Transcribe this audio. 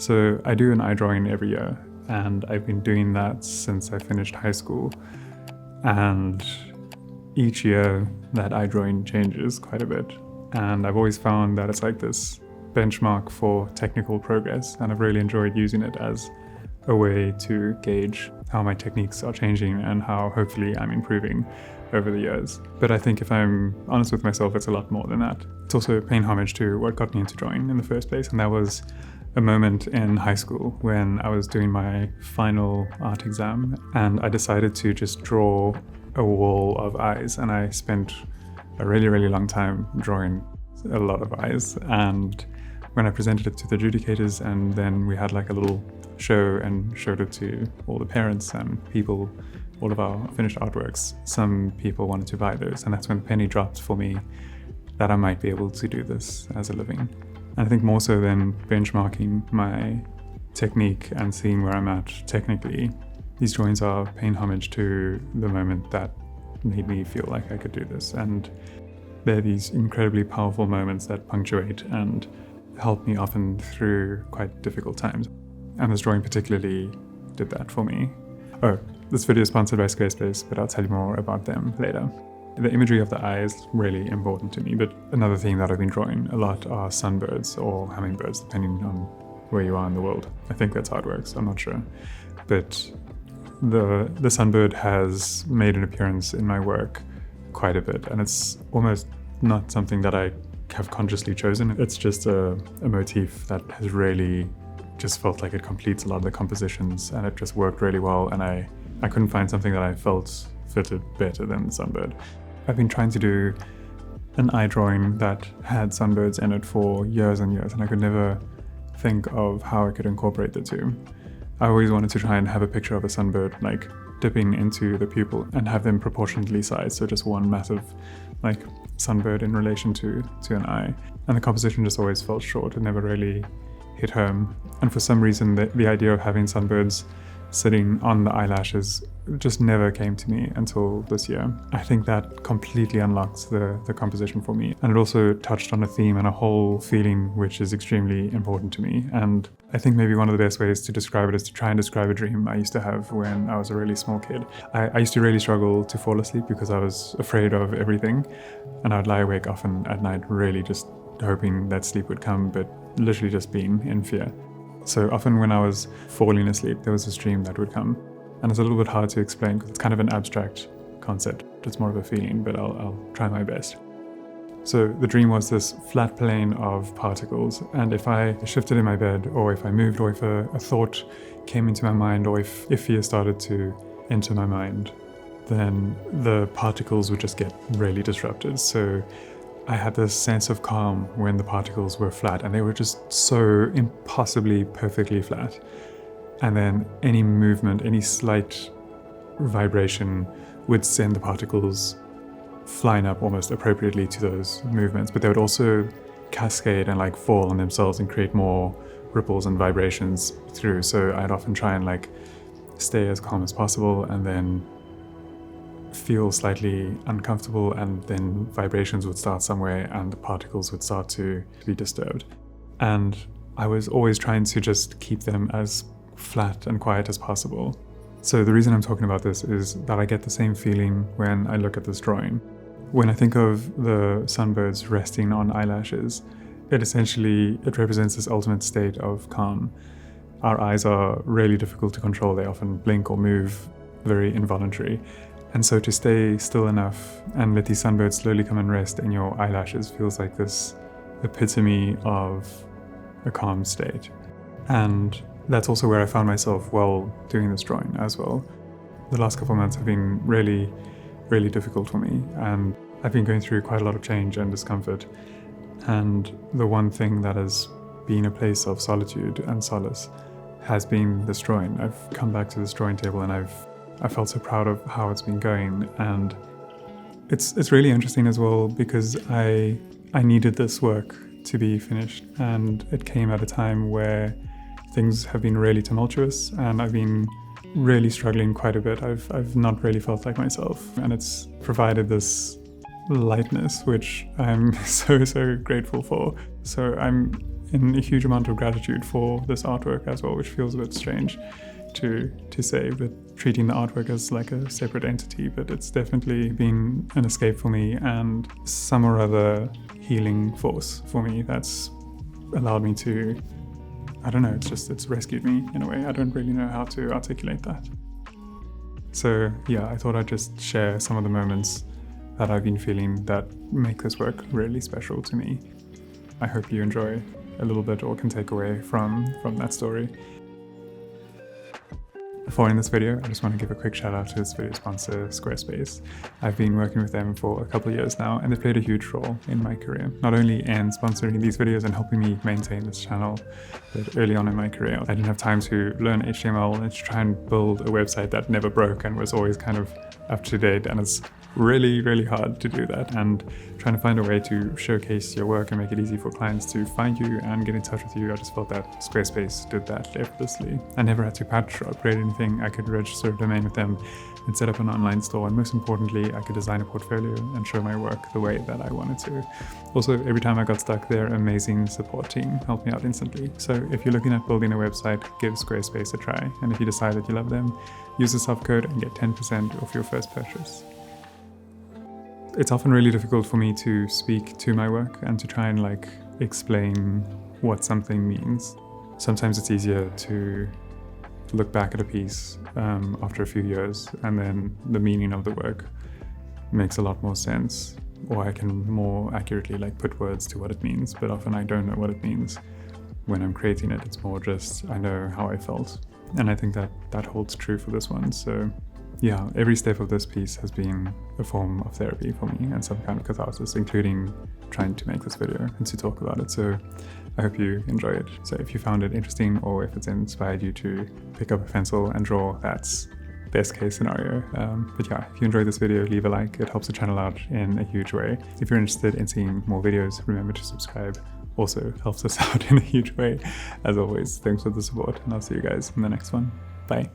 So I do an eye drawing every year, and I've been doing that since I finished high school. And each year that eye drawing changes quite a bit. And I've always found that it's like this benchmark for technical progress, and I've really enjoyed using it as a way to gauge how my techniques are changing and how hopefully I'm improving over the years. But I think if I'm honest with myself, it's a lot more than that. It's also paying homage to what got me into drawing in the first place, and that was a moment in high school when I was doing my final art exam, and I decided to just draw a wall of eyes, and I spent a really, really long time drawing a lot of eyes. And when I presented it to the adjudicators, and then we had like a little show and showed it to all the parents and people, all of our finished artworks, some people wanted to buy those, and that's when the penny dropped for me that I might be able to do this as a living. And I think more so than benchmarking my technique and seeing where I'm at technically, these drawings are paying homage to the moment that made me feel like I could do this. And they're these incredibly powerful moments that punctuate and help me often through quite difficult times. And this drawing particularly did that for me. Oh, this video is sponsored by Squarespace, but I'll tell you more about them later. The imagery of the eye is really important to me, but another thing that I've been drawing a lot are sunbirds or hummingbirds, depending on where you are in the world. I think that's how it works, I'm not sure. But the sunbird has made an appearance in my work quite a bit, and it's almost not something that I have consciously chosen. It's just a motif that has really just felt like it completes a lot of the compositions, and it just worked really well, and I couldn't find something that I felt fitted better than the sunbird. I've been trying to do an eye drawing that had sunbirds in it for years and years, and I could never think of how I could incorporate the two. I always wanted to try and have a picture of a sunbird like dipping into the pupil and have them proportionately sized, so just one massive like sunbird in relation to an eye. And the composition just always felt short, it never really hit home. And for some reason the idea of having sunbirds sitting on the eyelashes just never came to me until this year. I think that completely unlocked the composition for me. And it also touched on a theme and a whole feeling which is extremely important to me. And I think maybe one of the best ways to describe it is to try and describe a dream I used to have when I was a really small kid. I used to really struggle to fall asleep because I was afraid of everything. And I'd lie awake often at night really just hoping that sleep would come, but literally just being in fear. So often when I was falling asleep, there was this dream that would come. And it's a little bit hard to explain because it's kind of an abstract concept. It's more of a feeling, but I'll try my best. So the dream was this flat plane of particles, and if I shifted in my bed, or if I moved, or if a thought came into my mind, or if fear started to enter my mind, then the particles would just get really disrupted. So I had this sense of calm when the particles were flat, and they were just so impossibly perfectly flat. And then any movement, any slight vibration would send the particles flying up almost appropriately to those movements, but they would also cascade and like fall on themselves and create more ripples and vibrations through. So I'd often try and like stay as calm as possible, and then feel slightly uncomfortable, and then vibrations would start somewhere and the particles would start to be disturbed. And I was always trying to just keep them as flat and quiet as possible. So the reason I'm talking about this is that I get the same feeling when I look at this drawing. When I think of the sunbirds resting on eyelashes, it represents this ultimate state of calm. Our eyes are really difficult to control. They often blink or move very involuntary. And so to stay still enough and let these sunbirds slowly come and rest in your eyelashes feels like this epitome of a calm state. And that's also where I found myself while doing this drawing as well. The last couple of months have been really, really difficult for me, and I've been going through quite a lot of change and discomfort. And the one thing that has been a place of solitude and solace has been this drawing. I've come back to this drawing table and I felt so proud of how it's been going, and it's really interesting as well because I needed this work to be finished, and it came at a time where things have been really tumultuous and I've been really struggling quite a bit. I've not really felt like myself, and it's provided this lightness which I'm so grateful for. So I'm in a huge amount of gratitude for this artwork as well, which feels a bit strange to say, but treating the artwork as like a separate entity, but it's definitely been an escape for me and some or other healing force for me that's allowed me to, I don't know, it's rescued me in a way. I don't really know how to articulate that. So yeah, I thought I'd just share some of the moments that I've been feeling that make this work really special to me. I hope you enjoy a little bit or can take away from that story. Before in this video, I just want to give a quick shout out to this video sponsor, Squarespace. I've been working with them for a couple of years now, and they've played a huge role in my career. Not only in sponsoring these videos and helping me maintain this channel, but early on in my career, I didn't have time to learn HTML and to try and build a website that never broke and was always kind of up to date, and it's really, really hard to do that, and trying to find a way to showcase your work and make it easy for clients to find you and get in touch with you. I just felt that Squarespace did that effortlessly. I never had to patch or upgrade anything. I could register a domain with them and set up an online store, and most importantly, I could design a portfolio and show my work the way that I wanted to. Also, every time I got stuck, their amazing support team helped me out instantly. So if you're looking at building a website, give Squarespace a try, and if you decide that you love them, use the soft code and get 10% off your first purchase. It's often really difficult for me to speak to my work and to try and like explain what something means. Sometimes it's easier to look back at a piece after a few years, and then the meaning of the work makes a lot more sense, or I can more accurately like put words to what it means, but often I don't know what it means when I'm creating it. It's more just I know how I felt, and I think that holds true for this one. So yeah, every step of this piece has been a form of therapy for me and some kind of catharsis, including trying to make this video and to talk about it. So I hope you enjoy it. So if you found it interesting, or if it's inspired you to pick up a pencil and draw, that's best case scenario. But yeah, if you enjoyed this video, leave a like. It helps the channel out in a huge way. If you're interested in seeing more videos, remember to subscribe. Also helps us out in a huge way. As always, thanks for the support, and I'll see you guys in the next one. Bye.